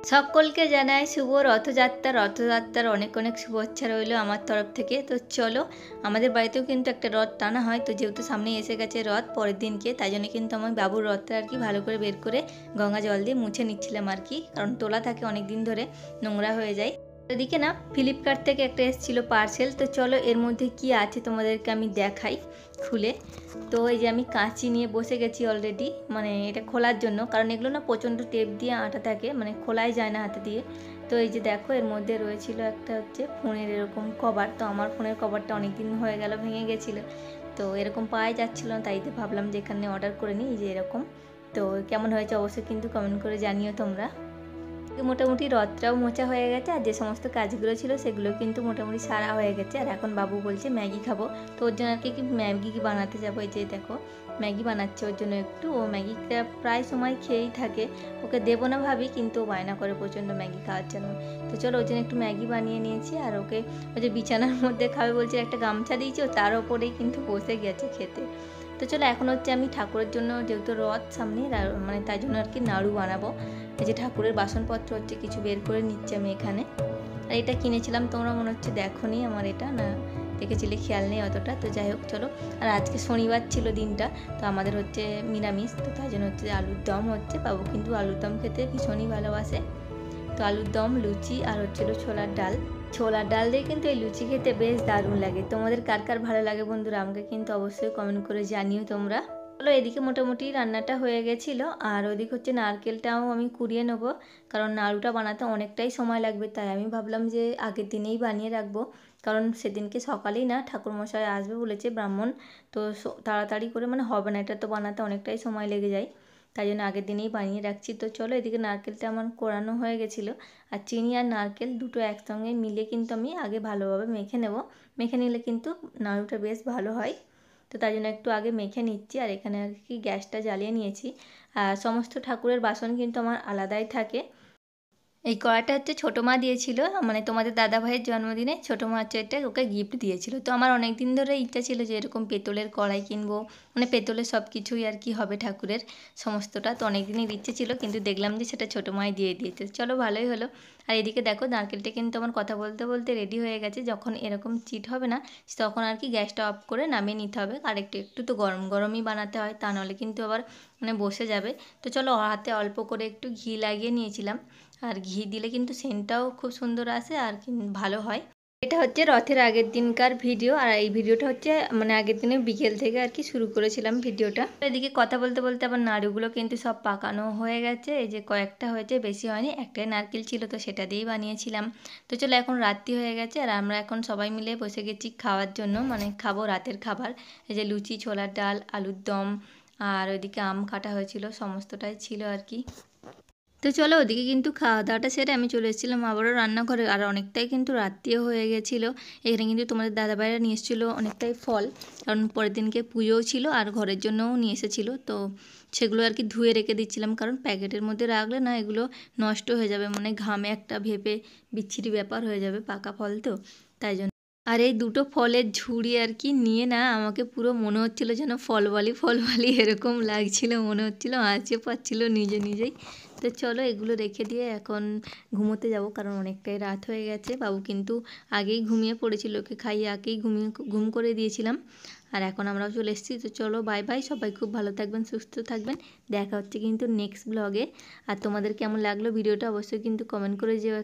সকলকে জানাই শুভ রথযাত্রার অনেক অনেক শুভেচ্ছা রইল আমার তরফ থেকে। তো চলো, আমাদের বাড়িতেও কিন্তু একটা রথ টানা হয়। তো যেহেতু সামনে এসে গেছে রথ পরের দিনকে, তাই জন্য কিন্তু আমি বাবুর রথটা আর কি ভালো করে বের করে গঙ্গা জল দিয়ে মুছে নিচ্ছিলাম আর কি, কারণ তোলা থাকে অনেক দিন ধরে, নোংরা হয়ে যায়। এদিকে না ফ্লিপকার্ট থেকে একটা এসেছিলো পার্সেল। তো চলো এর মধ্যে কি আছে তোমাদেরকে আমি দেখাই খুলে। তো এই যে আমি কাঁচি নিয়ে বসে গেছি অলরেডি, মানে এটা খোলার জন্য, কারণ এগুলো না প্রচণ্ড টেপ দিয়ে আটা থাকে, মানে খোলাই যায় না হাতে দিয়ে। তো এই যে দেখো এর মধ্যে রয়েছিল একটা হচ্ছে ফোনের এরকম কভার। তো আমার ফোনের কভারটা অনেক দিন হয়ে গেল, ভেঙে গেছিলো, তো এরকম পাওয়াই যাচ্ছিলো না, তাই তো ভাবলাম যে এখানে অর্ডার করে নিই। এই যে এরকম। তো কেমন হয়েছে অবশ্যই কিন্তু কমেন্ট করে জানিও তোমরা। মোটামুটি রথটাও মোছা হয়ে গেছে, আর যে সমস্ত কাজগুলো ছিল সেগুলো কিন্তু মোটামুটি সারা হয়ে গেছে। আর এখন বাবু বলছে ম্যাগি খাবো, তো ওর জন্য আর কি ম্যাগি বানাতে যাবো। এই যে দেখো ম্যাগি বানাচ্ছে ওর জন্য একটু। ও ম্যাগিটা প্রায় সময় খেয়েই থাকে, ওকে দেবো না ভাবি, কিন্তু ও বায়না করে প্রচণ্ড ম্যাগি খাওয়ার জন্য। তো চলো ওর জন্য একটু ম্যাগি বানিয়ে নিয়েছি। আর ওকে ওই যে বিছানার মধ্যে খাবে বলছে, একটা গামছা দিয়েছি, ও তার ওপরেই কিন্তু বসে গেছে খেতে। তো চলো এখন হচ্ছে আমি ঠাকুরের জন্য, যেহেতু রথ সামনে, মানে তাই জন্য আর কি নাড়ু বানাবো। এই যে ঠাকুরের বাসনপত্র হচ্ছে কিছু বের করে নিচ্ছি আমি এখানে। আর এটা কিনেছিলাম, তোমরা মনে হচ্ছে দেখোনি আমার, এটা না দেখেছিলে, খেয়াল নেই অতটা। তো যাই হোক চলো। আর আজকে শনিবার ছিল দিনটা, তো আমাদের হচ্ছে নিরামিষ, তো তাই জন্য হচ্ছে আলুর দম হচ্ছে। বাবু কিন্তু আলুর দম খেতে ভীষণই ভালোবাসে। তো আলুর দম, লুচি আর হচ্ছিল ছোলার ডাল দিয়ে কিন্তু এই লুচি খেতে বেশ দারুণ লাগে। তোমাদের কার কার ভালো লাগে বন্ধুরা, আমাকে কিন্তু অবশ্যই কমেন্ট করে জানিও তোমরা। চলো এদিকে মোটামুটি রান্নাটা হয়ে গেছিলো, আর ওদিকে হচ্ছে নারকেলটাও আমি কুড়িয়ে নেবো, কারণ নাড়ুটা বানাতে অনেকটাই সময় লাগবে। তাই আমি ভাবলাম যে আগের দিনেই বানিয়ে রাখবো, কারণ সেদিনকে সকালেই না ঠাকুরমশাই আসবে বলেছে ব্রাহ্মণ। তো তাড়াতাড়ি করে মানে হবে না, এটা তো বানাতে অনেকটাই সময় লেগে যায়, তাই জন্য আগের দিনেই বানিয়ে রাখছি। তো চলো এদিকে নারকেলটা আমার কোরানো হয়ে গেছিলো, আর চিনি আর নারকেল দুটো একসঙ্গে মিলে কিন্তু আমি আগে ভালোভাবে মেখে নেব। মেখে নিলে কিন্তু নাড়ুটা বেশ ভালো হয়। তো তাই জন্য একটু আগে মেখে নিচ্ছি। আর এখানে আর কি গ্যাসটা জ্বালিয়ে নিয়েছি। আর সমস্ত ঠাকুরের বাসন কিন্তু আমার আলাদাই থাকে। এই কড়াইটা হচ্ছে ছোটো মা দিয়েছিল, মানে তোমাদের দাদা ভাইয়ের জন্মদিনে ছোটো মা হচ্ছে এটা ওকে গিফট দিয়েছিল। তো আমার অনেক দিন ধরে ইচ্ছা ছিল যে এরকম পেতলের কড়াই কিনবো, মানে পেতলের সব কিছুই আর কি হবে ঠাকুরের সমস্তটা। তো অনেক দিনের ইচ্ছে ছিল, কিন্তু দেখলাম যে সেটা ছোটো মাই দিয়ে দিয়েছে। চলো ভালোই হলো। আর এদিকে দেখো নারকেলটা কিন্তু আমার কথা বলতে বলতে রেডি হয়ে গেছে। যখন এরকম চিট হবে না, তখন আর কি গ্যাসটা অফ করে নামিয়ে নিতে হবে। আর একটু একটু তো গরম গরমই বানাতে হয়, তা নাহলে কিন্তু আবার মানে বসে যাবে। তো চলো হাতে অল্প করে একটু ঘি লাগিয়ে নিয়েছিলাম। আর ঘি দিলে কিন্তু সেন্টটাও খুব সুন্দর আসে, আর ভালো হয়। এটা হচ্ছে রথের আগের দিনকার ভিডিও, আর এই ভিডিওটা হচ্ছে মানে আগের দিনে বিকেল থেকে আর কি শুরু করেছিলাম ভিডিওটা। এদিকে কথা বলতে বলতে আবার নাড়ুগুলো কিন্তু সব পাকানো হয়ে গেছে। এই যে কয়েকটা হয়েছে, বেশি হয়নি, একটাই নারকেল ছিল, তো সেটা দিয়েই বানিয়েছিলাম। তো চলো এখন রাত্রি হয়ে গেছে, আর আমরা এখন সবাই মিলে বসে গেছি খাওয়ার জন্য, মানে খাবো রাতের খাবার। এই যে লুচি, ছোলার ডাল, আলুর দম, আর ওইদিকে আম কাটা হয়েছিল, সমস্তটাই ছিল আর কি। তো চলো ওদিকে কিন্তু খাওয়া দাওয়াটা সেরে আমি চলে এসেছিলাম আবারও রান্নাঘরে। আর অনেকটাই কিন্তু রাত্রিও হয়ে গেছিলো। এখানে কিন্তু তোমাদের দাদাভাইরা নিয়ে এসেছিলো অনেকটাই ফল, কারণ পরের দিনকে পুজোও ছিল, আর ঘরের জন্যও নিয়ে এসেছিলো। তো সেগুলো আর কি ধুয়ে রেখে দিচ্ছিলাম, কারণ প্যাকেটের মধ্যে রাখলে না এগুলো নষ্ট হয়ে যাবে, মানে ঘামে একটা ভেপে বিচ্ছিরি ব্যাপার হয়ে যাবে, পাকা ফল তো, তাই জন্য। আর এই দুটো ফলের ঝুড়ি আর কি নিয়ে না আমাকে পুরো মনে হচ্ছিলো যেন ফলবালি এরকম লাগছিল, মনে হচ্ছিলো আঁচে পাচ্ছিলো নিজে নিজেই। তো চলো এগুলো রেখে দিয়ে এখন ঘুমোতে যাব, কারণ অনেকটাই রাত হয়ে গেছে। বাবু কিন্তু আগেই ঘুমিয়ে পড়েছিল, ওকে খাইয়ে আগেই ঘুম করে দিয়েছিলাম। আর এখন আমরাও চলে এসেছি। তো চলো বাই বাই, সবাই খুব ভালো থাকবেন, সুস্থ থাকবেন। দেখা হচ্ছে কিন্তু নেক্সট ব্লগে। আর তোমাদের কেমন লাগলো ভিডিওটা অবশ্যই কিন্তু কমেন্ট করে যেও।